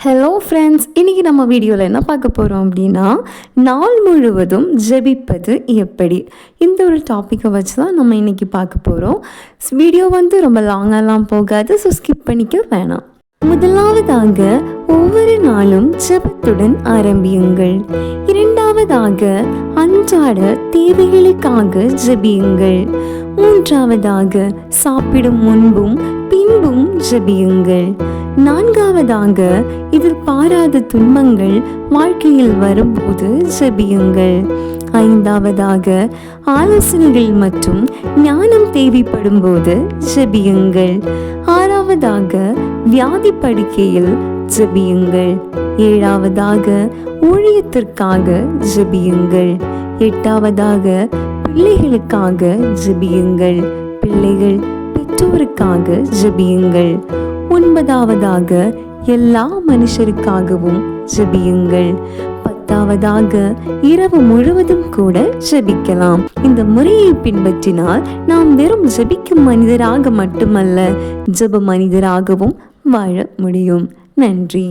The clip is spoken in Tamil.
ஹலோ ஃப்ரெண்ட்ஸ், இன்றைக்கி நம்ம வீடியோவில் என்ன பார்க்க போகிறோம் அப்படின்னா, நாள் முழுவதும் ஜெபிப்பது எப்படி, இந்த ஒரு டாப்பிக்கை வச்சு தான் நம்ம இன்றைக்கி பார்க்க போகிறோம். வீடியோ ரொம்ப லாங்கெல்லாம் போகாது, ஸோ ஸ்கிப் பண்ணிக்க வேணாம். முதலாவதாக ஒவ்வொரு நாளும் ஜெபத்துடன் ஆரம்பியுங்கள். இரண்டாவதாக அன்றாட தேவைகளுக்காக ஜெபியுங்கள். மூன்றாவதாக சாப்பிடும் முன்பும் பின்பும் ஜெபியுங்கள். நான்காவதாக எதிர்பாராத துன்பங்கள் வாழ்க்கையில் வரும்போது ஜெபியுங்கள். ஐந்தாவதாக ஆலோசனைகள் மற்றும் ஞானம் தேவைப்படும் போது ஜெபியுங்கள். ஆறாவதாக வியாதி படுக்கையில் ஜெபியுங்கள். ஏழாவதாக ஊழியத்திற்காக ஜெபியுங்கள். எட்டாவதாக பிள்ளைகளுக்காக ஜெபியுங்கள். பிள்ளைகள் பெற்றோருக்காக ஜெபியுங்கள். ஒன்பதாவதாக எல்லா மனுஷருக்காகவும் ஜெபியுங்கள். பத்தாவதாக இரவு முழுவதும் கூட ஜெபிக்கலாம். இந்த முறையை பின்பற்றினால் நாம் வெறும் ஜெபிக்கும் மனிதராக மட்டுமல்ல, ஜெப மனிதராகவும் வாழ முடியும். நன்றி.